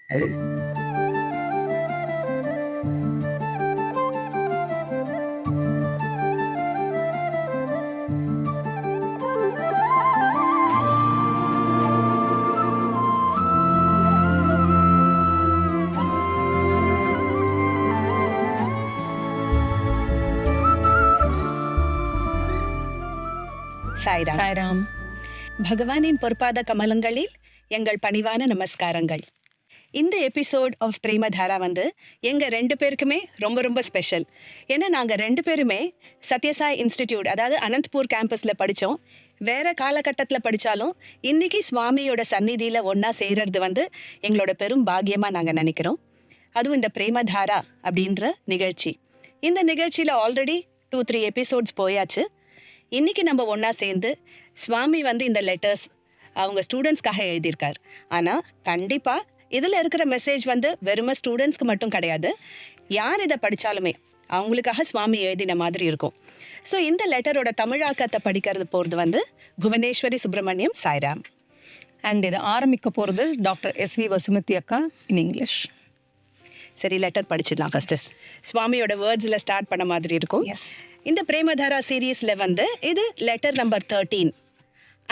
சாய்ராம். சாய்ராம். பகவானின் பொற்பாத கமலங்களில் எங்கள் பணிவான நமஸ்காரங்கள். இந்த எபிசோட் ஆஃப் பிரேமதாரா எங்கள் 2 பேருக்குமே ரொம்ப ரொம்ப ஸ்பெஷல். ஏன்னா நாங்கள் 2 பேருமே சத்யசாய் இன்ஸ்டிடியூட், அதாவது அனந்த்பூர் கேம்பஸில் படித்தோம். வேறு காலகட்டத்தில் படித்தாலும் இன்றைக்கி சுவாமியோட சந்நிதியில் ஒன்றா சேர்றது எங்களோட பெரும் பாக்கியமாக நாங்கள் நினைக்கிறோம். அதுவும் இந்த பிரேமதாரா அப்படின்ற நிகழ்ச்சி. இந்த நிகழ்ச்சியில் ஆல்ரெடி 2-3 எபிசோட்ஸ் போயாச்சு. இன்றைக்கி நம்ம ஒன்றா சேர்ந்து சுவாமி இந்த லெட்டர்ஸ் அவங்க ஸ்டூடெண்ட்ஸ்க்காக எழுதியிருக்கார். ஆனால் கண்டிப்பாக இதில் இருக்கிற மெசேஜ் வெறுமை ஸ்டூடெண்ட்ஸ்க்கு மட்டும் கிடையாது. யார் இதை படித்தாலுமே அவங்களுக்காக சுவாமி எழுதின மாதிரி இருக்கும். ஸோ இந்த லெட்டரோட தமிழாக்கத்தை படிக்கிறது போகிறது புவனேஸ்வரி சுப்பிரமணியம். சாய்ராம். அண்ட் இதை ஆரம்பிக்க போகிறது டாக்டர் SV வசுமதி அக்கா இன் இங்கிலீஷ். சரி, லெட்டர் படிச்சிடலாம். ஃபஸ்ட்டு சுவாமியோட வேர்ட்ஸில் ஸ்டார்ட் பண்ண மாதிரி இருக்கும். இந்த பிரேமதாரா சீரீஸில் இது letter number 13.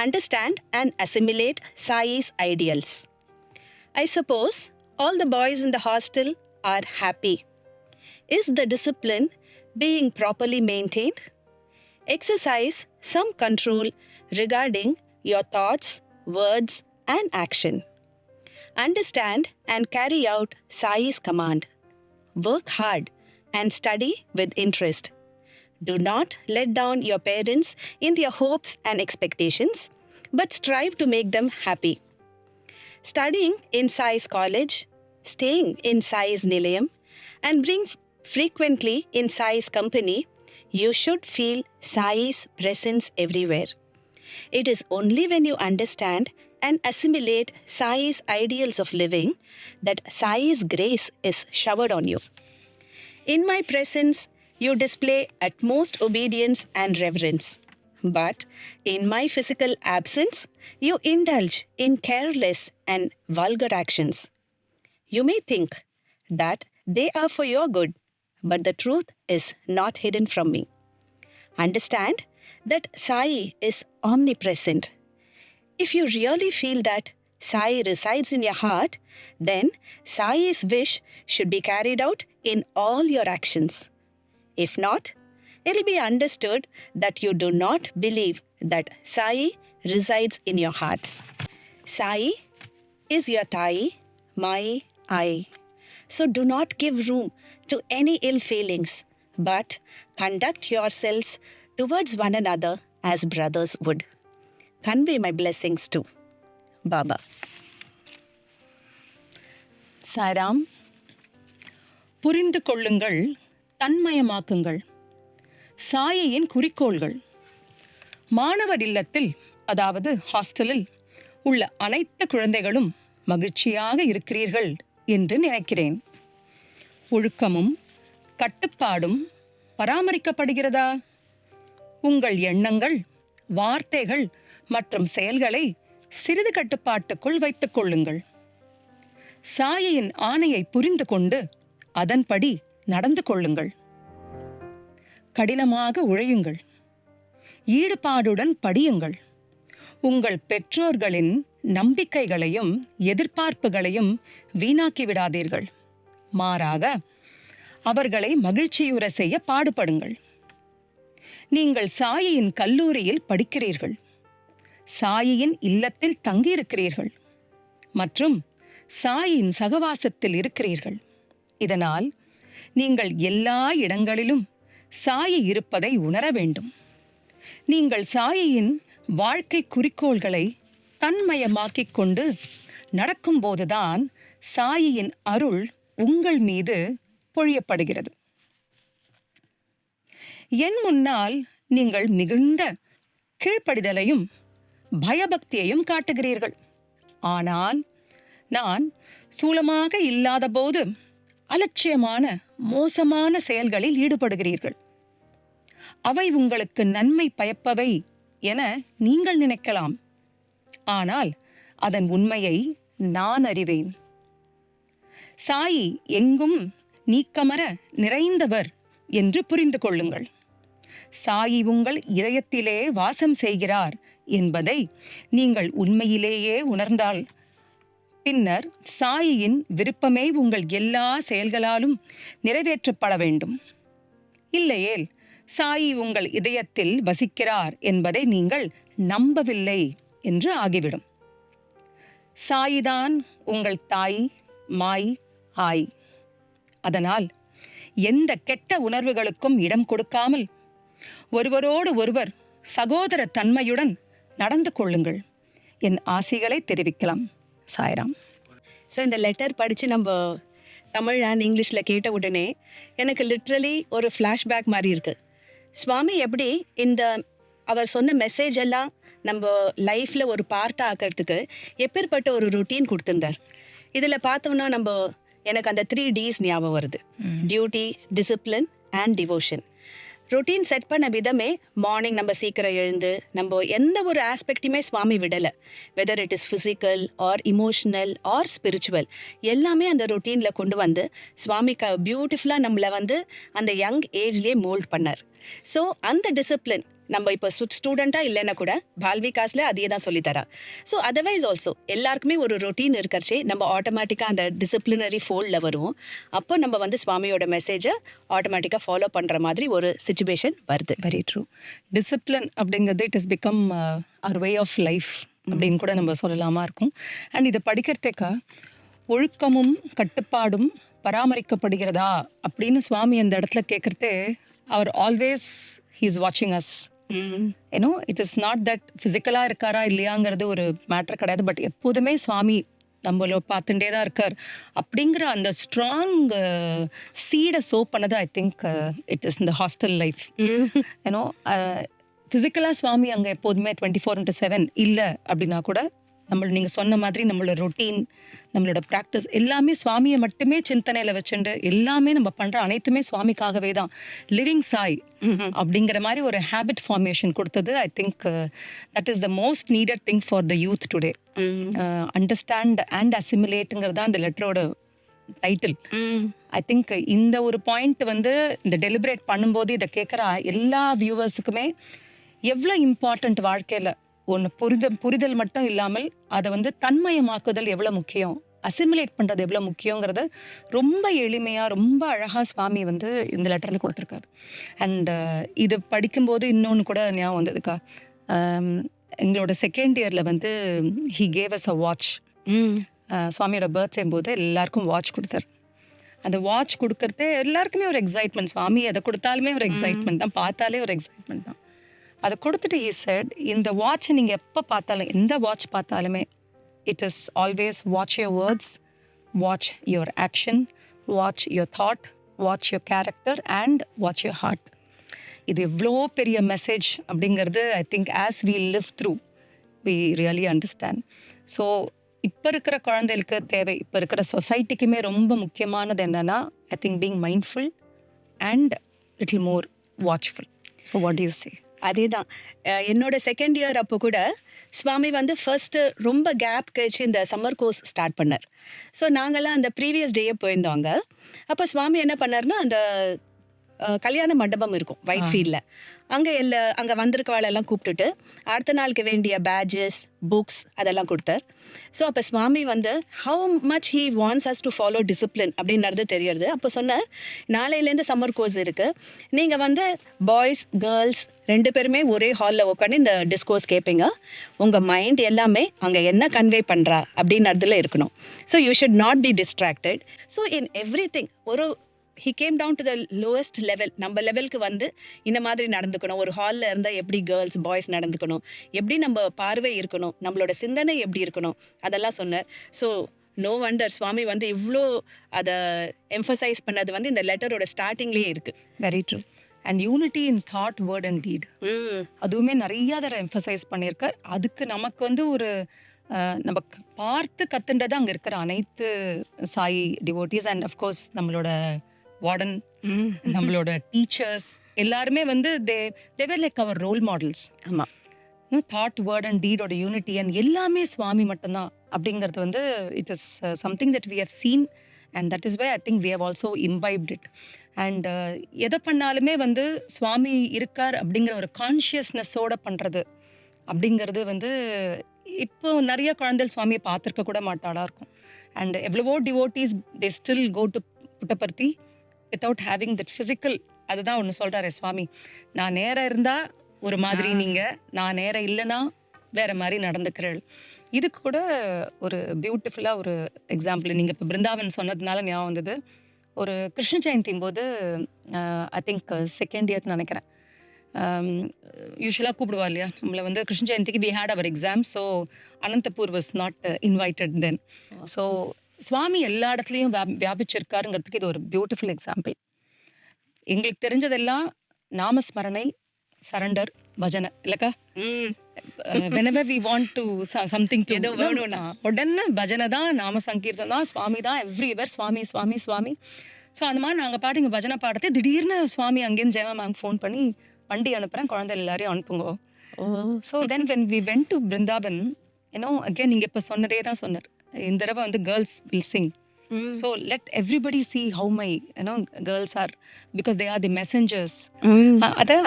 Understand and assimilate Sai's ideals. I suppose all the boys in the hostel are happy. Is the discipline being properly maintained? Exercise some control regarding your thoughts, words, and action. Understand and carry out Sai's command. Work hard and study with interest. Do not let down your parents in their hopes and expectations, but strive to make them happy. Studying in Sai's college, staying in Sai's Nilayam, and being frequently in Sai's company, you should feel Sai's presence everywhere. It is only when you understand and assimilate Sai's ideals of living that Sai's grace is showered on you. In my presence, you display utmost obedience and reverence. But in my physical absence, you indulge in careless and vulgar actions. You may think that they are for your good, but the truth is not hidden from me. Understand that Sai is omnipresent. If you really feel that Sai resides in your heart, then Sai's wish should be carried out in all your actions. If not, it will be understood that you do not believe that Sai resides in your hearts. Sai is your Thai, my I. So do not give room to any ill feelings, but conduct yourselves towards one another as brothers would. Convey my blessings to Baba. Sairam. புரிந்து கொள்ளுங்கள், தன்மயமாக்குங்கள். சாயையின் குறிக்கோள்கள். மாணவர் இல்லத்தில், அதாவது ஹாஸ்டலில் உள்ள அனைத்து குழந்தைகளும் மகிழ்ச்சியாக இருக்கிறீர்கள் என்று நினைக்கிறேன். ஒழுக்கமும் கட்டுப்பாடும் பராமரிக்கப்படுகிறதா? உங்கள் எண்ணங்கள், வார்த்தைகள் மற்றும் செயல்களை சிறிது கட்டுப்பாட்டுக்குள் வைத்துக் கொள்ளுங்கள். சாயையின் ஆணையை புரிந்து கொண்டு அதன்படி நடந்து கொள்ளுங்கள். கடினமாக உழையுங்கள். ஈடுபாடுடன் படியுங்கள். உங்கள் பெற்றோர்களின் நம்பிக்கைகளையும் எதிர்பார்ப்புகளையும் வீணாக்கி விடாதீர்கள். மாறாக அவர்களை மகிழ்ச்சியுற செய்ய பாடுபடுங்கள். நீங்கள் சாயியின் கல்லூரியில் படிக்கிறீர்கள். சாயியின் இல்லத்தில் தங்கியிருக்கிறீர்கள் மற்றும் சாயின் சகவாசத்தில் இருக்கிறீர்கள். இதனால் நீங்கள் எல்லா இடங்களிலும் சாயி இருப்பதை உணர வேண்டும். நீங்கள் சாயியின் வாழ்க்கை குறிக்கோள்களை தன்மயமாக்கிக் கொண்டு நடக்கும்போதுதான் சாயியின் அருள் உங்கள் மீது பொழியப்படுகிறது. என் முன்னால் நீங்கள் மிகுந்த கீழ்ப்படிதலையும் பயபக்தியையும் காட்டுகிறீர்கள். ஆனால் நான் சூலமாக இல்லாத போது அலட்சியமான மோசமான செயல்களில் ஈடுபடுகிறீர்கள். அவை உங்களுக்கு நன்மை பயப்பவை என நீங்கள் நினைக்கலாம். ஆனால் அதன் உண்மையை நான் அறிவேன். சாயி எங்கும் நீக்கமர நிறைந்தவர் என்று புரிந்து கொள்ளுங்கள். சாயி உங்கள் இதயத்திலே வாசம் செய்கிறார் என்பதை நீங்கள் உண்மையிலேயே உணர்ந்தால் பின்னர் சாயியின் விருப்பமே உங்கள் எல்லா செயல்களாலும் நிறைவேற்றப்பட வேண்டும். இல்லையேல் சாயி உங்கள் இதயத்தில் வசிக்கிறார் என்பதை நீங்கள் நம்பவில்லை என்று ஆகிவிடும். சாயிதான் உங்கள் தாய், மாய், ஆய். அதனால் எந்த கெட்ட உணர்வுகளுக்கும் இடம் கொடுக்காமல் ஒருவரோடு ஒருவர் சகோதர தன்மையுடன் நடந்து கொள்ளுங்கள். என் ஆசைகளை தெரிவிக்கலாம். சாய்ராம். ஸோ இந்த லெட்டர் படித்து நம்ம தமிழ் அண்ட் இங்கிலீஷில் கேட்ட உடனே எனக்கு லிட்ரலி ஒரு ஃப்ளாஷ்பேக் மாதிரி இருக்குது. சுவாமி எப்படி இந்த அவர் சொன்ன மெசேஜ் எல்லாம் நம்ம லைஃப்பில் ஒரு பார்ட்டாக ஆக்கிறதுக்கு எப்பேற்பட்ட ஒரு ரொட்டீன் கொடுத்துருந்தார். இதில் பார்த்தோம்னா எனக்கு அந்த 3 Ds ஞாபகம் வருது. Duty, discipline and devotion. Routine set பண்ண விதமே மார்னிங் நம்ம சீக்கிரம் எழுந்து நம்ம எந்த ஒரு ஆஸ்பெக்டையுமே சுவாமி விடலை. Whether it is physical R emotional R spiritual எல்லாமே அந்த ரொட்டீனில் கொண்டு வந்து சுவாமி பியூட்டிஃபுல்லாக நம்மளை அந்த யங் ஏஜ்லேயே மோல்ட் பண்ணார். ஸோ அந்த டிசிப்ளின் நம்ம இப்போ ஸ்டூடெண்ட்டாக இல்லைன்னா கூட பால்விகாஸில் அதையே தான் சொல்லித்தரா. ஸோ அதர்வைஸ் ஆல்சோ எல்லாருக்குமே ஒரு ரொட்டீன் இருக்கிறச்சே நம்ம ஆட்டோமேட்டிக்காக அந்த டிசிப்ளினரி ஃபோல்டில் வருவோம். அப்போ நம்ம சுவாமியோட மெசேஜை ஆட்டோமேட்டிக்காக ஃபாலோ பண்ணுற மாதிரி ஒரு சிச்சுவேஷன் வருது. Very true. டிசிப்ளின் அப்படிங்கிறது it is become our way of life அப்படின்னு கூட நம்ம சொல்லலாமா இருக்கும். அண்ட் இதை படிக்கிறதுக்கா ஒழுக்கமும் கட்டுப்பாடும் பராமரிக்கப்படுகிறதா அப்படின்னு சுவாமி அந்த இடத்துல கேட்குறதே அவர் ஆல்வேஸ் ஹீ இஸ் வாட்சிங் அஸ். ஏன்னோ இட் இஸ் நாட் தட் ஃபிசிக்கலாக இருக்காரா இல்லையாங்கிறது ஒரு மேட்டர் கிடையாது. பட் எப்போதுமே சுவாமி நம்மள பார்த்துட்டே தான் இருக்கார் அப்படிங்கிற அந்த ஸ்ட்ராங் சீடை சோ பண்ணது ஐ திங்க் இட் இஸ் இந்த ஹாஸ்டல் லைஃப். ஏன்னோ ஃபிசிக்கலாக சுவாமி அங்கே எப்போதுமே 24/7 இல்லை அப்படின்னா கூட நீங்கள் சொன்ன மாதிரி நம்மளோட ரொட்டீன், நம்மளோட ப்ராக்டிஸ் எல்லாமே சுவாமியை மட்டுமே சிந்தனையில் வச்சுட்டு எல்லாமே நம்ம பண்ணுற அனைத்துமே சுவாமிக்காகவே தான். லிவிங் சாய் அப்படிங்கிற மாதிரி ஒரு ஹேபிட் ஃபார்மேஷன் கொடுத்தது I think that is the most needed thing for the youth today. Understand and அசிமுலேட்டுங்கிறது தான் இந்த லெட்டரோட டைட்டில். ஐ திங்க் இந்த ஒரு பாயிண்ட் இந்த டெலிபரேட் பண்ணும்போது இதை கேட்குற எல்லா வியூவர்ஸுக்குமே எவ்வளோ இம்பார்ட்டண்ட் வாழ்க்கையில் ஒன்று புரிதல் மட்டும் இல்லாமல் அதை தன்மயமாக்குதல் எவ்வளோ முக்கியம், அசிமுலேட் பண்ணுறது எவ்வளோ முக்கியங்கிறத ரொம்ப எளிமையாக ரொம்ப அழகாக சுவாமி இந்த லெட்டரில் கொடுத்துருக்காரு. அண்ட் இது படிக்கும்போது இன்னொன்று கூட ஞாபகம் வந்ததுக்கா, எங்களோட செகண்ட் இயரில் he gave us a watch. சுவாமியோட பர்த்டே போது எல்லாருக்கும் வாட்ச் கொடுத்தாரு. அந்த வாட்ச் கொடுக்கறதே எல்லாருக்குமே ஒரு எக்ஸைட்மெண்ட். சுவாமி எதை கொடுத்தாலுமே ஒரு எக்ஸைட்மெண்ட் தான், பார்த்தாலே ஒரு எக்ஸைட்மெண்ட் தான். அதை கொடுத்துட்டு he said, இந்த வாட்சை நீங்கள் எப்போ பார்த்தாலும் எந்த வாட்ச் பார்த்தாலுமே it is always watch your words, watch your action, watch your thought, watch your character and watch your heart. இது எவ்வளோ பெரிய மெசேஜ் அப்படிங்கிறது I think as we live through we really understand. So இப்போ இருக்கிற குழந்தைகளுக்கு தேவை, இப்போ இருக்கிற சொசைட்டிக்குமே ரொம்ப முக்கியமானது என்னென்னா I think being mindful and little more watchful. So what to you say? அதே தான் என்னோட செகண்ட் இயர் அப்போ கூட சுவாமி ஃபர்ஸ்ட்டு ரொம்ப கேப் கழிச்சு இந்த சம்மர் கோர்ஸ் ஸ்டார்ட் பண்ணார். ஸோ நாங்கள்லாம் அந்த ப்ரீவியஸ் டேயே போயிருந்தோங்க. அப்போ சுவாமி என்ன பண்ணார்னா அந்த கல்யாண மண்டபம் இருக்கும் ஒயிட் ஃபீல்டில், அங்கே வந்திருக்கவாளெல்லாம் கூப்பிட்டுட்டு அடுத்த நாளுக்கு வேண்டிய பேட்ஜஸ், புக்ஸ் அதெல்லாம் கொடுத்தார். ஸோ அப்போ Swami how much he wants us to follow discipline அப்படின்றது தெரியறது. அப்போ சொன்னார், நாளையிலேருந்து சம்மர் கோர்ஸ் இருக்குது, நீங்கள் பாய்ஸ் கேர்ள்ஸ் 2 பேருமே ஒரே ஹாலில் உட்காந்து இந்த டிஸ்கோர்ஸ் கேட்பீங்க. உங்கள் மைண்ட் எல்லாமே அங்கே என்ன கன்வே பண்ணுறா அப்படின்றதுல இருக்கணும். So you should not be distracted. So in every thing he came down to the lowest level. நம்ம லெவலுக்கு இந்த மாதிரி நடந்துக்கணும், ஒரு ஹாலில் இருந்தால் எப்படி கேர்ள்ஸ் பாய்ஸ் நடந்துக்கணும், எப்படி நம்ம பார்வை இருக்கணும், நம்மளோட சிந்தனை எப்படி இருக்கணும், அதெல்லாம் சொன்னார். ஸோ நோ வண்டர் சுவாமி இவ்வளோ அதை எம்ஃபசைஸ் பண்ணது இந்த லெட்டரோட ஸ்டார்டிங்லேயே இருக்குது. Very true. And unity in thought, word and deed அதுவுமே நிறைய தடவை எம்ஃபசைஸ் பண்ணியிருக்கார். அதுக்கு நமக்கு ஒரு நம்ம பார்த்து கத்துன்றது அங்கே இருக்கிற அனைத்து சாய் டிவோட்டிஸ் அண்ட் அஃப்கோர்ஸ் நம்மளோட வார்டன், நம்மளோட டீச்சர்ஸ் எல்லாருமே they're like our role models. ஆமாம், தாட், வேர்ட் அண்ட் டீடோட யூனிட்டி அண்ட் எல்லாமே சுவாமி மட்டும்தான் அப்படிங்கிறது it is something that we have seen and that is why I think we have also imbibed it. And எதை பண்ணாலுமே வந்து சுவாமி இருக்கார் அப்படிங்கிற ஒரு கான்ஷியஸ்னஸோட பண்ணுறது அப்படிங்கிறது வந்து இப்போ நிறைய குழந்தைகள் சுவாமியை பார்த்துருக்க கூட மாட்டாளா இருக்கும். அண்ட் எவ்வளவோ devotees they still go to Puttaparthi without having that physical. அதுதான் ஒன்று சொல்கிறாரு சுவாமி, நான் நேரம் இருந்தால் ஒரு மாதிரி, நீங்கள் நான் நேரம் இல்லைன்னா வேற மாதிரி நடந்துக்கிறேள். இதுக்கு கூட ஒரு பியூட்டிஃபுல்லாக ஒரு எக்ஸாம்பிள் நீங்கள் இப்போ பிருந்தாவன் சொன்னதுனால ஞாபகம் வந்தது. ஒரு கிருஷ்ண ஜெயந்தி போது ஐ திங்க் செகண்ட் இயர்னு நினைக்கிறேன், யூஸ்வலாக கூப்பிடுவா இல்லையா நம்மளை வந்து கிருஷ்ண ஜெயந்திக்கு we had our exam. So Anantapur was not invited then. So Swami எல்லா இடத்துலையும் வியாபிச்சிருக்காருங்கிறதுக்கு இது ஒரு பியூட்டிஃபுல் எக்ஸாம்பிள். எங்களுக்கு தெரிஞ்சதெல்லாம் நாமஸ்மரணை, சரண்டர், பஜனை இல்லைக்கா. whenever we want to something to ஏதோ வேணும்னா உடனே பஜனை தான், நாம சங்கீர்த்தம் தான், சுவாமி தான் எவ்ரிவேர், சுவாமி சுவாமி சுவாமி. ஸோ அந்த மாதிரி நாங்கள் பாட்டுங்க பஜனை பாடத்தை திடீர்னு சுவாமி அங்கேருந்து ஜெயமா மேம் ஃபோன் பண்ணி வண்டி அனுப்புகிறேன், குழந்தை எல்லாரையும் அனுப்புங்க. So then when we went to Brindavan, ஏன்னோ அகேன் நீங்கள் இப்போ சொன்னதே தான் சொன்னார், இந்த தடவை வந்து girls will sing. So let everybody see how my girls are, because they are the messengers.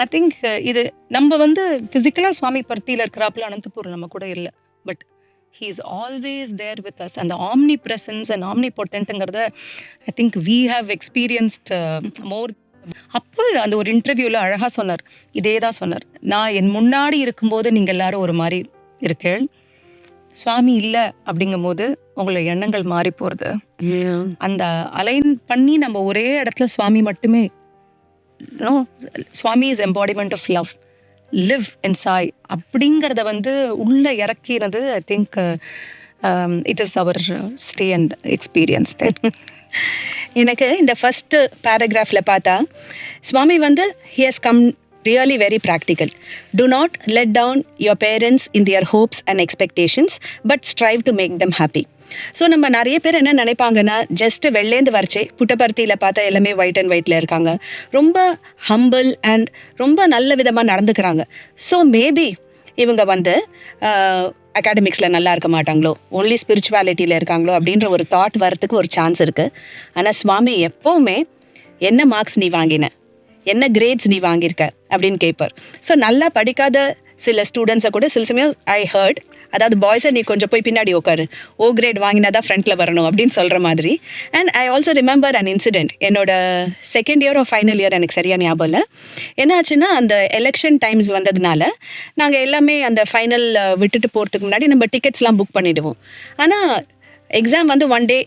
I think இது நம்ம வந்து ஃபிசிக்கலா சுவாமி பர்த்தியில் இருக்கிறாப்புல அனந்தபூர் நம்ம கூட இல்லை, but he is always there with us. And the omnipresence and omnipotent-ங்கிறத I think we have experienced more. அப்போ அந்த ஒரு இன்டர்வியூவில் அழகாக சொன்னார், இதே தான் சொன்னார், நான் என் முன்னாடி இருக்கும்போது நீங்கள் எல்லாரும் ஒரு மாதிரி இருக்கேள், சுவாமி இல்லை அப்படிங்கும் போது உங்களை எண்ணங்கள் மாறி போகிறது. அந்த அலைன் பண்ணி நம்ம ஒரே இடத்துல சுவாமி மட்டுமே, Swami is embodiment of love, live and Sai அப்படிங்கிறத வந்து உள்ள இறக்கிறது. I think it is our stay and experience. எனக்கு இந்த ஃபர்ஸ்ட் பேராகிராஃபில் பார்த்தா சுவாமி வந்து he has come really very practical. Do not let down your parents in their hopes and expectations, but strive to make them happy. So நம்ம நிறைய பேர் என்ன நினைப்பாங்கன்னா, just வெளிலேருந்து வரைச்சே புட்டபர்த்தியில் பார்த்தா எல்லாமே ஒயிட் அண்ட் ஒயிட்டில் இருக்காங்க, ரொம்ப ஹம்பிள் அண்ட் ரொம்ப நல்ல விதமாக நடந்துக்கிறாங்க. ஸோ மேபி இவங்க வந்து அகாடமிக்ஸில் நல்லா இருக்க மாட்டாங்களோ, ஒன்லி ஸ்பிரிச்சுவாலிட்டியில் இருக்காங்களோ அப்படின்ற ஒரு தாட் வரத்துக்கு ஒரு சான்ஸ் இருக்குது. ஆனால் சுவாமி எப்போவுமே என்ன மார்க்ஸ் நீ வாங்கின, என்ன கிரேட்ஸ் நீ வாங்கியிருக்க அப்படின்னு கேட்பார். ஸோ நல்லா படிக்காத சில ஸ்டூடெண்ட்ஸை கூட சில சமயம் ஐ ஹர்ட், அதாவது பாய்ஸை நீ கொஞ்சம் போய் பின்னாடி உட்காரு, ஓ கிரேட் வாங்கினா தான் ஃப்ரண்ட்டில் வரணும் அப்படின்னு சொல்கிற மாதிரி. And I also remember an incident. என்னோட second year of final year, எனக்கு சரியாக ஞாபகம் இல்லை, என்னாச்சுன்னா அந்த எலெக்ஷன் டைம்ஸ் வந்ததுனால நாங்கள் எல்லாமே அந்த ஃபைனல் விட்டுட்டு போகிறதுக்கு முன்னாடி நம்ம டிக்கெட்ஸ்லாம் புக் பண்ணிவிடுவோம். ஆனால் எக்ஸாம் வந்து ஒன் டே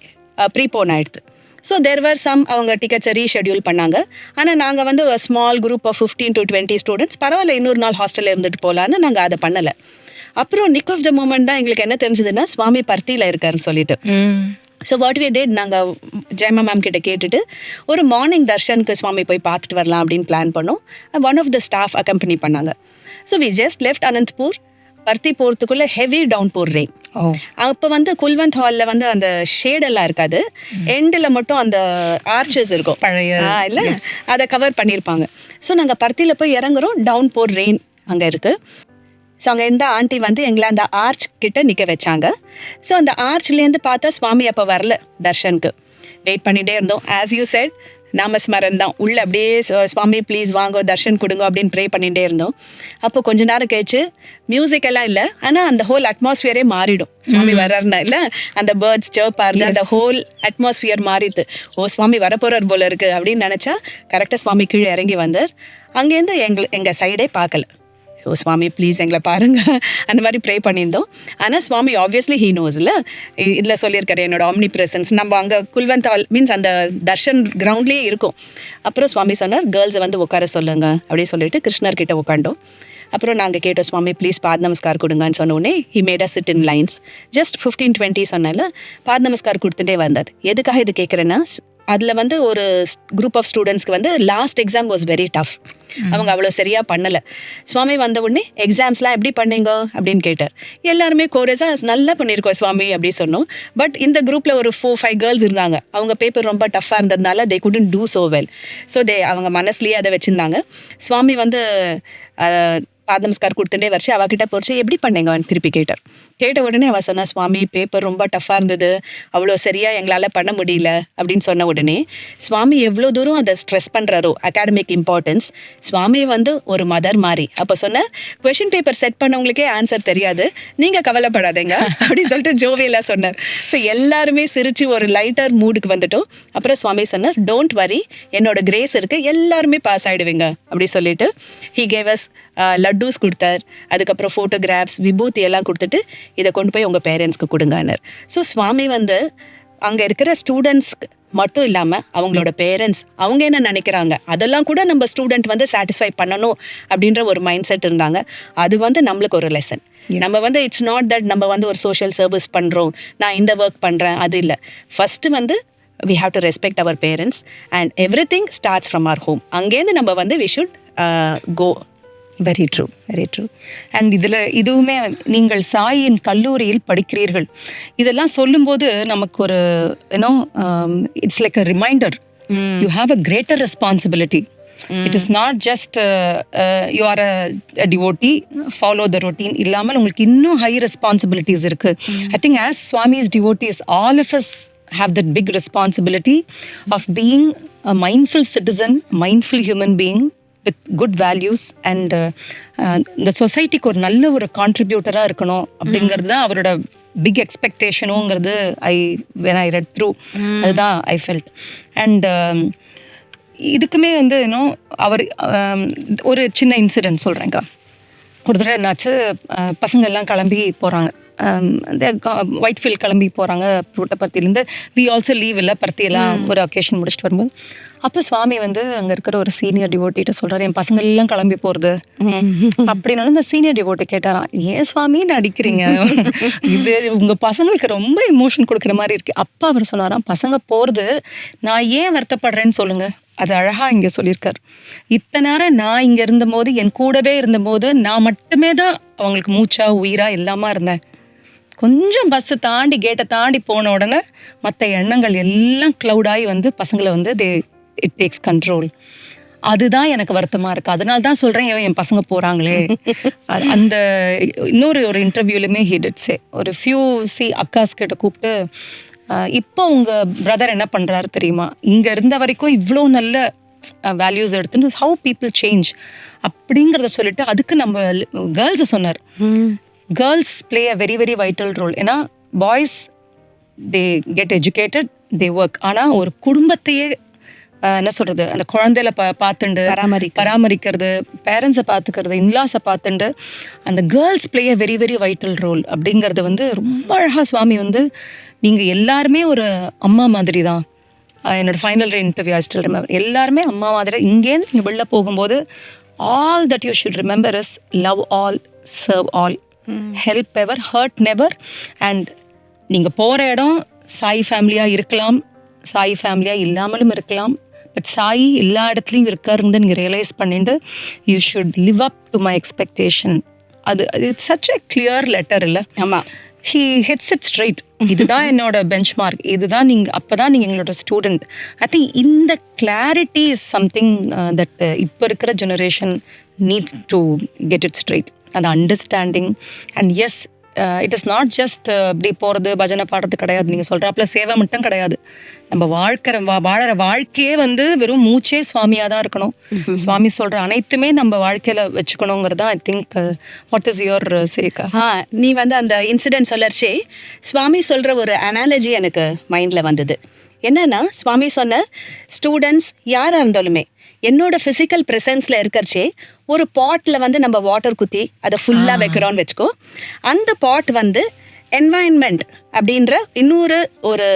ப்ரீபோன் ஆகிடுது. ஸோ தேர் வர் சம், அவங்க டிக்கெட்ஸை ரீஷெடியூல் பண்ணாங்க. ஆனால் நாங்கள் வந்து small group of 15 to 20 students, பரவாயில்ல இன்னொரு நாள் ஹாஸ்டலில் இருந்துட்டு போகலான்னு நாங்கள் அதை பண்ணலை. அப்புறம் நிக் ஆஃப் த மூமெண்ட் தான் எங்களுக்கு என்ன தெரிஞ்சதுன்னா சுவாமி பர்த்தியில் இருக்காருன்னு சொல்லிட்டு. ஸோ வாட் வி டிட், நாங்கள் ஜெயமா மேம் கிட்ட கேட்டுட்டு ஒரு மார்னிங் தர்ஷனுக்கு சுவாமி போய் பார்த்துட்டு வரலாம் அப்படின்னு பிளான் பண்ணோம். One of the staff accompany பண்ணாங்க. So we just left Anantapur. Parthi போகிறதுக்குள்ளே ஹெவி டவுன் போர் ரெயின். அப்போ வந்து குல்வந்த் ஹாலில் வந்து அந்த ஷேடெல்லாம் இருக்காது, எண்டில் மட்டும் அந்த ஆர்ச்சஸ் இருக்கும் பழைய இல்லை, அதை கவர் பண்ணியிருப்பாங்க. ஸோ நாங்கள் பர்த்தியில் போய் இறங்குறோம், டவுன் போர் ரெயின் அங்கே இருக்குது. ஸோ அங்கே இருந்த ஆண்டி வந்து எங்களை அந்த ஆர்ச் கிட்ட நிற்க வச்சாங்க. ஸோ அந்த ஆர்ச்லேருந்து பார்த்தா சுவாமி அப்போ வரல தர்ஷனுக்கு. வெயிட் பண்ணிகிட்டே இருந்தோம். ஆஸ் யூ செட், நாமஸ்மரன் தான் உள்ள அப்படியே சுவாமி ப்ளீஸ் வாங்க தர்ஷன் கொடுங்க அப்படின்னு ப்ரே பண்ணிகிட்டே இருந்தோம். அப்போ கொஞ்ச நேரம் கழிச்சு மியூசிக் எல்லாம் இல்லை, ஆனால் அந்த ஹோல் அட்மாஸ்ஃபியரே மாறிடும் சுவாமி வர்றாருன்னா இல்லை, அந்த பேர்ட்ஸ் சர்ப்பாக இருந்து அந்த ஹோல் அட்மாஸ்ஃபியர் மாறிது. ஓ சுவாமி வரப்போறார் போல இருக்குது அப்படின்னு நினச்சா கரெக்டாக சுவாமி கீழே இறங்கி வந்தார். அங்கேருந்து எங்கள் சைடே பார்க்கல. ஓ சுவாமி ப்ளீஸ் எங்களை பாருங்க அந்த மாதிரி ப்ரே பண்ணியிருந்தோம். ஆனால் சுவாமி ஆப்வியஸ்லி ஹீ நோஸ் இல்லை, இதில் சொல்லியிருக்காரு என்னோட ஆம்னி ப்ரெசன்ஸ். நம்ம அங்கே குல்வந்த் ஹால் மீன்ஸ் அந்த தர்ஷன் கிரவுண்ட்லேயே இருக்கும். அப்புறம் சுவாமி சொன்னார் கேர்ள்ஸை வந்து உட்கார சொல்லுங்க அப்படின்னு சொல்லிட்டு கிருஷ்ணர்கிட்ட உட்காண்டோம். அப்புறம் நாங்கள் கேட்டோம் சுவாமி ப்ளீஸ் பாத் நமஸ்கார் கொடுங்கன்னு சொன்னோடனே he made us sit in lines. Just 15-20 சொன்னால பாத் நமஸ்கார் கொடுத்துட்டே வந்தார். எதுக்காக இது கேட்குறேன்னா, அதில் வந்து ஒரு குரூப் ஆஃப் ஸ்டூடெண்ட்ஸ்க்கு வந்து last exam was very tough. அவங்க அவ்வளோ சரியாக பண்ணலை. சுவாமி வந்த உடனே எக்ஸாம்ஸ்லாம் எப்படி பண்ணீங்க அப்படின்னு கேட்டார். எல்லாருமே கோரஸாக நல்லா பண்ணியிருக்கோம் சுவாமி அப்படி சொன்னோம். பட் இந்த குரூப்பில் ஒரு 4-5 கேர்ள்ஸ் இருந்தாங்க. அவங்க பேப்பர் ரொம்ப டஃப்பாக இருந்ததுனால they couldn't do so well. So அவங்க மனசுலேயே அதை வச்சுருந்தாங்க. சுவாமி வந்து பாத் நமஸ்கார் கொடுத்துட்டே வச்சு அவகிட்ட போச்சு எப்படி பண்ணீங்கன்னு திருப்பி கேட்டார். கேட்ட உடனே அவ சொன்னா, சுவாமி பேப்பர் ரொம்ப டஃப்பாக இருந்தது, அவ்வளோ சரியாக எங்களால் பண்ண முடியல அப்படின்னு சொன்ன உடனே சுவாமி எவ்வளோ தூரம் அதை ஸ்ட்ரெஸ் பண்ணுறாரோ அகாடமிக் இம்பார்ட்டன்ஸ், சுவாமி வந்து ஒரு மதர் மாதிரி. அப்போ சொன்ன கொஷின் பேப்பர் செட் பண்ணவங்களுக்கே ஆன்சர் தெரியாது, நீங்கள் கவலைப்படாதீங்க அப்படின்னு சொல்லிட்டு ஜோவியலாக சொன்னார். ஸோ எல்லாருமே சிரித்து ஒரு லைட்டர் மூடுக்கு வந்துட்டோம். அப்புறம் சுவாமி சொன்னார், டோன்ட் வரி, என்னோட கிரேஸ் இருக்குது, எல்லாருமே பாஸ் ஆகிடுவீங்க அப்படி சொல்லிட்டு ஹி கேவ் அஸ் லட்டூஸ் கொடுத்தார். அதுக்கப்புறம் ஃபோட்டோகிராஃப்ஸ், விபூதி எல்லாம் கொடுத்துட்டு இதை கொண்டு போய் உங்கள் பேரண்ட்ஸ்க்கு கொடுங்கன்னார். ஸோ சுவாமி வந்து அங்கே இருக்கிற ஸ்டூடெண்ட்ஸ்க்கு மட்டும் இல்லாமல் அவங்களோட பேரண்ட்ஸ் அவங்க என்ன நினைக்கிறாங்க அதெல்லாம் கூட நம்ம ஸ்டூடெண்ட் வந்து சாட்டிஸ்ஃபை பண்ணணும் அப்படின்ற ஒரு மைண்ட் செட் இருந்தாங்க. அது வந்து நம்மளுக்கு ஒரு லெசன். நம்ம வந்து இட்ஸ் நாட் தட் நம்ம வந்து ஒரு சோஷியல் சர்வீஸ் பண்ணுறோம், நான் இந்த ஒர்க் பண்ணுறேன், அது இல்லை. ஃபஸ்ட்டு வந்து we have to respect our parents and everything starts from our home. அங்கேருந்து நம்ம வந்து we should go. Very true, very true. And இதுவுமே நீங்கள் சாயின் கல்லூரியில் படிக்கிறீர்கள், இதெல்லாம் சொல்லும்போது நமக்கு ஒரு you know it's like a reminder, you have a greater responsibility. It is not just you are a devotee, follow the routine இல்லாமல் உங்களுக்கு இன்னும் ஹை ரெஸ்பான்சிபிலிட்டிஸ் இருக்கு. I think as Swami's devotees all of us have that big responsibility of being a mindful citizen, mindful human being with good values and the society-க்கு ஒரு நல்ல ஒரு கான்ட்ரிபியூட்டராக இருக்கணும் அப்படிங்கிறது தான் அவரோட பிக் எக்ஸ்பெக்டேஷனுங்கிறது when I read through அதுதான் I felt. அண்ட் இதுக்குமே வந்து இன்னும் அவர் ஒரு சின்ன இன்சிடென்ட் சொல்கிறேங்க்கா. ஒரு தடவை என்னாச்சு, பசங்க எல்லாம் கிளம்பி போகிறாங்க, ஒயிட்ஃபீல்ட் கிளம்பி போகிறாங்க புட்டபர்த்திலேருந்து. வி ஆல்சோ லீவ் இல்லை, பர்த்தியெல்லாம் ஒரு அக்கேஷன் முடிச்சுட்டு வரும்போது அப்போ சுவாமி வந்து அங்கே இருக்கிற ஒரு சீனியர் டிவோட்டிகிட்ட சொல்கிறார், என் பசங்க எல்லாம் கிளம்பி போகிறது அப்படின்னாலும் இந்த சீனியர் டிவோட்டி கேட்டாராம், ஏன் சுவாமின்னு அடிக்கிறீங்க, இது உங்கள் பசங்களுக்கு ரொம்ப இமோஷன் கொடுக்குற மாதிரி இருக்குது. அப்பா அவர் சொன்னாராம், பசங்க போகிறது நான் ஏன் வருத்தப்படுறேன்னு சொல்லுங்கள். அது அழகாக இங்கே சொல்லியிருக்கார். இத்தனை நேரம் நான் இங்கே இருந்தபோது, என் கூடவே இருந்தபோது நான் மட்டுமே தான் அவங்களுக்கு மூச்சா உயிரா எல்லாமா இருந்தேன். கொஞ்சம் பஸ்ஸு தாண்டி கேட்டை தாண்டி போன உடனே மற்ற எண்ணங்கள் எல்லாம் க்ளவுடாகி வந்து பசங்களை வந்து இட் டேக்ஸ் கண்ட்ரோல். அதுதான் எனக்கு வருத்தமாக இருக்குது. அதனால தான் சொல்கிறேன், என் பசங்க போகிறாங்களே. அந்த இன்னொரு இன்டர்வியூலையுமே ஹிடிட்ஸே ஒரு ஃபியூ அக்காஸ் கிட்ட கூப்பிட்டு, இப்போ உங்கள் பிரதர் என்ன பண்ணுறாரு தெரியுமா, இங்கே இருந்த வரைக்கும் இவ்வளோ நல்ல வேல்யூஸ் எடுத்துன்னு ஹவு பீப்புள் சேஞ்ச் அப்படிங்கிறத சொல்லிட்டு அதுக்கு நம்ம கேர்ள்ஸை சொன்னார். Girls play a very very vital role. ஏன்னா boys they get educated, they work. ஆனால் ஒரு குடும்பத்தையே என்ன சொல்கிறது, அந்த குழந்தையில பார்த்துண்டு பராமரிக்கிறது, பேரண்ட்ஸை பார்த்துக்கிறது, இன்லாஸை பார்த்துண்டு அந்த girls play a very very vital role அப்படிங்கிறது வந்து ரொம்ப அழகாக சுவாமி வந்து, நீங்கள் எல்லாருமே ஒரு அம்மா மாதிரி தான். என்னோட final interview I still remember, எல்லாருமே அம்மா மாதிரி. இங்கேருந்து நீங்கள் வெளில போகும்போது all that you should remember is love all, serve all, help ever, hurt never. And நீங்கள் போகிற இடம் சாய் ஃபேமிலியாக இருக்கலாம், சாய் ஃபேமிலியாக இல்லாமலும் இருக்கலாம், பட் சாய் எல்லா இடத்துலையும் இருக்காருன்னு நீங்கள் ரியலைஸ் பண்ணிட்டு you should live up to my expectation. அது it's such a clear letter இல்லை? ஆமாம், ஹீ ஹெட்ஸ் இட் ஸ்ட்ரைட். இதுதான் என்னோட பெஞ்ச் மார்க், இதுதான் நீங்கள், அப்போ தான் நீங்கள் எங்களோட ஸ்டூடெண்ட். ஐ திங்க் இந்த கிளாரிட்டி இஸ் சம்திங் தட் இப்போ இருக்கிற generation needs to get it straight. அந்த understanding. And yes, it is not just இப்படி போகிறது பஜனை பாடுறது கிடையாது. நீங்கள் சொல்கிறாப்புல சேவை மட்டும் கிடையாது. நம்ம வாழற வாழ்க்கையே வந்து வெறும் மூச்சே சுவாமியாக தான் இருக்கணும். சுவாமி சொல்கிற அனைத்துமே நம்ம வாழ்க்கையில் வச்சுக்கணுங்கிறது தான் I think. What is your சேக்கா? நீ வந்து அந்த இன்சிடென்ட் சொல்லர்ச்சே சுவாமி சொல்கிற ஒரு அனாலஜி எனக்கு மைண்டில் வந்தது. என்னன்னா, சுவாமி சொன்ன ஸ்டூடெண்ட்ஸ் யாராக இருந்தாலுமே என்னோட ஃபிசிக்கல் ப்ரெசன்ஸில் இருக்கிறச்சே ஒரு பாட்டில் வந்து நம்ம வாட்டர் குத்தி அதை ஃபுல்லாக வைக்கிறோன்னு வச்சுக்கோ. அந்த பாட் வந்து என்வாயன்மெண்ட் அப்படின்ற இன்னொரு ஒரு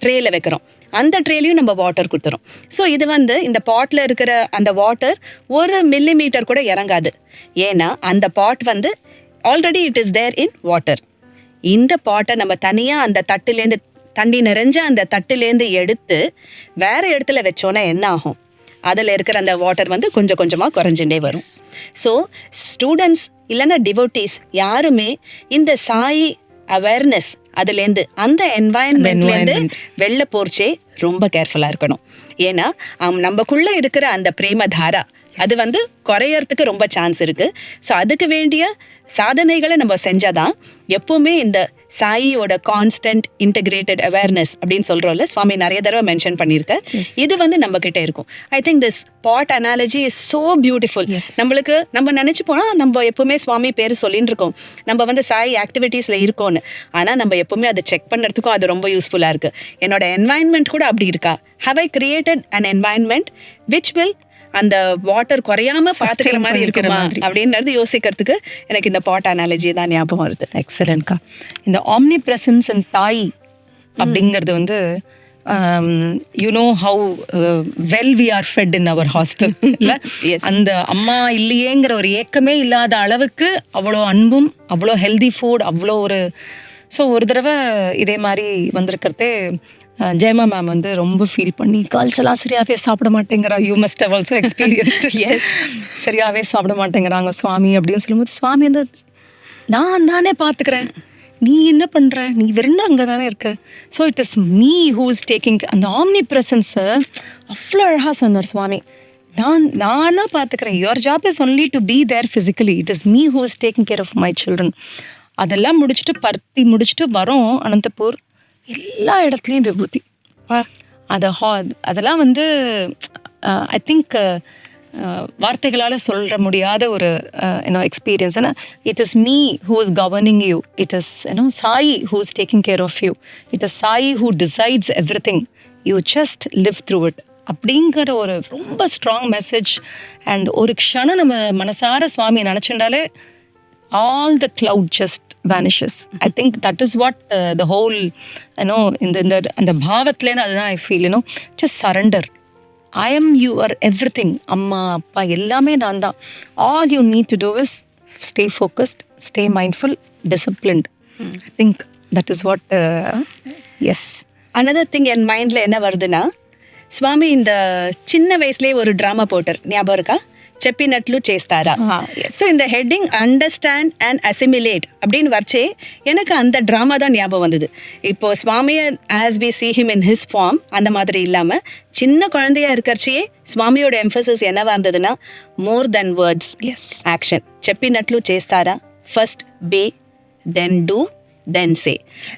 ட்ரேயில் வைக்கிறோம். அந்த ட்ரேலையும் நம்ம வாட்டர் கொடுத்துறோம். ஸோ இது வந்து இந்த பாட்டில் இருக்கிற அந்த வாட்டர் 1 மில்லிமீட்டர் கூட இறங்காது. ஏன்னா அந்த பாட் வந்து already it is there in water. இந்த பாட்டை நம்ம தனியாக அந்த தட்டுலேருந்து, தண்ணி நிறைஞ்ச அந்த தட்டுலேருந்து எடுத்து வேறு இடத்துல வச்சோன்னா என்ன ஆகும், அதில் இருக்கிற அந்த வாட்டர் வந்து கொஞ்சம் கொஞ்சமாக குறைஞ்சுட்டே வரும். ஸோ ஸ்டூடெண்ட்ஸ் இல்லைன்னா டிவோட்டீஸ் யாருமே இந்த சாய் அவேர்னஸ் அதுலேருந்து, அந்த என்வாயன்மெண்ட்லேருந்து வெளில போர்ச்சே ரொம்ப கேர்ஃபுல்லாக இருக்கணும். ஏன்னா நமக்குள்ளே இருக்கிற அந்த பிரேமதாரா அது வந்து குறையறதுக்கு ரொம்ப சான்ஸ் இருக்கு. ஸோ அதுக்கு வேண்டிய சாதனைகளை நம்ம செஞ்சாதான் எப்பவுமே இந்த சாயியோட கான்ஸ்டன்ட் இன்டகிரேட்டட் அவேர்னஸ் அப்படின்னு சொல்றோம்ல, சுவாமி நிறைய தடவை மென்ஷன் பண்ணியிருக்கார். இது வந்து நம்ம கிட்ட இருக்கும். I think this pot analogy is so beautiful. நம்மளுக்கு நம்ம நினைச்சு போனா நம்ம எப்பவுமே சுவாமி பேர் சொல்லிட்டு இருக்கோம், நம்ம வந்து சாய் ஆக்டிவிட்டீஸ்ல இருக்கோம்னு. ஆனா நம்ம எப்பவுமே அதை செக் பண்றதுக்கும் அது ரொம்ப யூஸ்ஃபுல்லா இருக்கு. என்னோட என்வாயன்மெண்ட் கூட அப்படி இருக்கா? How I created an environment which will அந்த வாட்டர் குறையாம பாத்துக்கிற மாதிரி இருக்குமா அப்படின்றது யோசிக்கிறதுக்கு எனக்கு இந்த பாட் அனாலஜி தான் ஞாபகம் வருது. எக்ஸலன்ட்கா. இந்த ஆம்னி பிரசன்ஸ் அண்ட் தாய் அப்படிங்கிறது வந்து you know how well we are fed in our hostel இல்லை? அந்த அம்மா இல்லையேங்கிற ஒரு ஏக்கமே இல்லாத அளவுக்கு அவ்வளோ அன்பும் அவ்வளோ ஹெல்தி ஃபுட் அவ்வளோ ஒரு. ஸோ ஒரு தடவை இதே மாதிரி வந்திருக்கிறதே ஜெயமா மேம் வந்து ரொம்ப ஃபீல் பண்ணி கேர்ள்ஸ் எல்லாம் சரியாகவே சாப்பிட மாட்டேங்கிறா. You must have also experienced. Yes, சரியாகவே சாப்பிட மாட்டேங்கிறாங்க சுவாமி அப்படின்னு சொல்லும்போது சுவாமி வந்து நான் தானே பார்த்துக்கிறேன், நீ என்ன பண்ணுற, நீ வெறும் அங்கே தானே இருக்க. So it is me who is taking அந்த ஆம்னி ப்ரெசன்ஸை அவ்வளோ அழகாக சொன்னார் சுவாமி. நானாக பார்த்துக்கிறேன். Your job is only to be there physically. It is me who is taking care of my children. அதெல்லாம் முடிச்சுட்டு பருத்தி முடிச்சுட்டு வரோம் அனந்தபூர், எல்லா இடத்துலையும் விபூதி. அதெல்லாம் வந்து ஐ திங்க் வார்த்தைகளால் சொல்ல முடியாத ஒரு எக்ஸ்பீரியன்ஸ். ஏன்னா it is me who is governing you, it is Sai who is taking care of you, it is Sai who decides everything, you just live through it அப்படிங்கிற ஒரு ரொம்ப ஸ்ட்ராங் மெசேஜ். அண்ட் ஒரு க்ஷணம் நம்ம மனசார சுவாமியை நினச்சிட்டாலே all the cloud just vanishes. I think that is what the whole in the bhavathlen adha I feel, just surrender. I am your everything. Amma appa ellame naan da. All you need to do is stay focused, stay mindful, disciplined. I think that is what yes. Another thing in mind la enna varuduna, swami இந்த சின்ன வயசுலயே ஒரு drama போட்டார், ஞாபகம் இருக்கா? చెప్పినట్లు చేస్తారా. So இந்த ஹெட்டிங் அண்டர்ஸ்டாண்ட் அண்ட் அசிமிலேட் அப்படின்னு வரைச்சே எனக்கு அந்த ட்ராமா தான் ஞாபகம் வந்தது. இப்போ சுவாமியை as we see him in his form அந்த மாதிரி இல்லாமல் சின்ன குழந்தையா இருக்கிறச்சே சுவாமியோட எம்பசஸ் என்னவா இருந்ததுன்னா மோர் தென் வேர்ட்ஸ், ஆக்ஷன். చెప్పినట్లు చేస్తారా, ஃபர்ஸ்ட் பே, தென் டூ, தென் சே.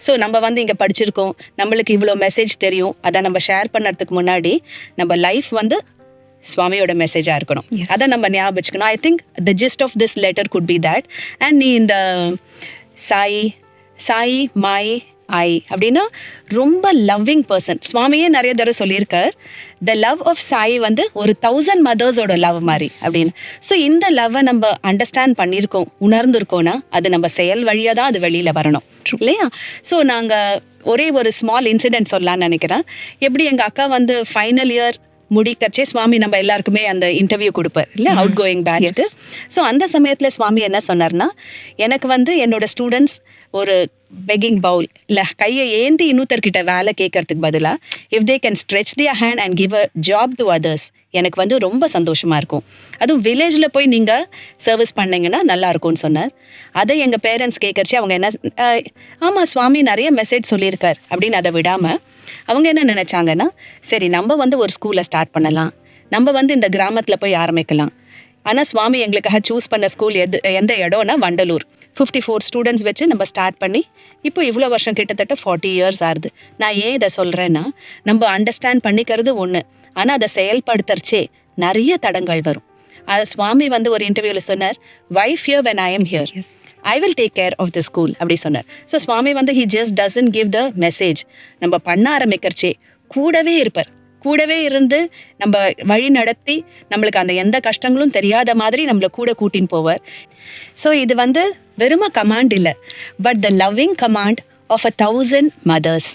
ஸோ நம்ம வந்து இங்கே படிச்சிருக்கோம், நம்மளுக்கு இவ்வளோ மெசேஜ் தெரியும், அதை நம்ம ஷேர் பண்ணுறதுக்கு முன்னாடி நம்ம லைஃப் வந்து சுவாமியோட மெசேஜாக இருக்கணும். அதை நம்ம ஞாபகம் வச்சுக்கணும். I think the gist of this letter could be that. And நீ இந்த சாயி மை ஐ அப்படின்னா ரொம்ப லவ்விங் பர்சன். சுவாமியே நிறைய தடவை சொல்லியிருக்கார், த லவ் ஆஃப் சாயி வந்து ஒரு 1000 மதர்ஸோட லவ் மாதிரி அப்படின்னு. ஸோ இந்த லவ்வை நம்ம அண்டர்ஸ்டாண்ட் பண்ணியிருக்கோம், உணர்ந்துருக்கோன்னா அது நம்ம செயல் வழியாக தான் அது வெளியில் வரணும் இல்லையா? ஸோ நாங்கள் ஒரே ஒரு ஸ்மால் இன்சிடென்ட் சொல்லலான்னு நினைக்கிறேன். எப்படி எங்கள் அக்கா வந்து ஃபைனல் இயர் முடிக்கச்சே சுவாமி நம்ம எல்லாருக்குமே அந்த இன்டர்வியூ கொடுப்பார் இல்லை, அவுட் கோயிங் பேட்ச்க்கு. ஸோ அந்த சமயத்தில் சுவாமி என்ன சொன்னார்னா, எனக்கு வந்து என்னோட ஸ்டூடெண்ட்ஸ் ஒரு பெக்கிங் பவுல் இல்லை கையை ஏந்தி இன்னொருத்தர்கிட்ட வேலை கேட்கறதுக்கு பதிலாக if they can stretch their hand and give a job to others, எனக்கு வந்து ரொம்ப சந்தோஷமாக இருக்கும். அதுவும் வில்லேஜில் போய் நீங்கள் சர்வீஸ் பண்ணிங்கன்னா நல்லா இருக்கும்னு சொன்னார். அதை எங்கள் பேரண்ட்ஸ் கேட்கறச்சு அவங்க என்ன, ஆமாம் சுவாமி நிறைய மெசேஜ் சொல்லியிருக்கார் அப்படின்னு அதை விடாமல் அவங்க என்ன நினச்சாங்கன்னா, சரி நம்ம வந்து ஒரு ஸ்கூலை ஸ்டார்ட் பண்ணலாம், நம்ம வந்து இந்த கிராமத்தில் போய் ஆரம்பிக்கலாம். ஆனால் சுவாமி எங்களுக்காக சூஸ் பண்ண ஸ்கூல் எந்த இடம்னா வண்டலூர். 54 ஸ்டூடெண்ட்ஸ் வச்சு நம்ம ஸ்டார்ட் பண்ணி இப்போ இவ்வளோ வருஷம் கிட்டத்தட்ட 40 இயர்ஸ் ஆகுது. நான் ஏன் இதை சொல்கிறேன்னா, நம்ம அண்டர்ஸ்டாண்ட் பண்ணிக்கிறது ஒன்று, ஆனால் அதை செயல்படுத்துறச்சே நிறைய தடங்கள் வரும். அது சுவாமி வந்து ஒரு இன்டர்வியூவில் சொன்னார், why fear when I am here, I will take care of the school அப்படி சொன்னார். ஸோ சுவாமி வந்து he just doesn't give the message, நம்ம பண்ண ஆரம்பிக்கிறச்சே கூடவே இருப்பார், கூடவே இருந்து நம்ம வழி நடத்தி நம்மளுக்கு அந்த எந்த கஷ்டங்களும் தெரியாத மாதிரி நம்மளை கூட கூட்டின்னு போவார். ஸோ இது வந்து வெறும கமாண்ட் இல்லை, but the loving command of 1000 mothers.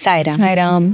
Sairam.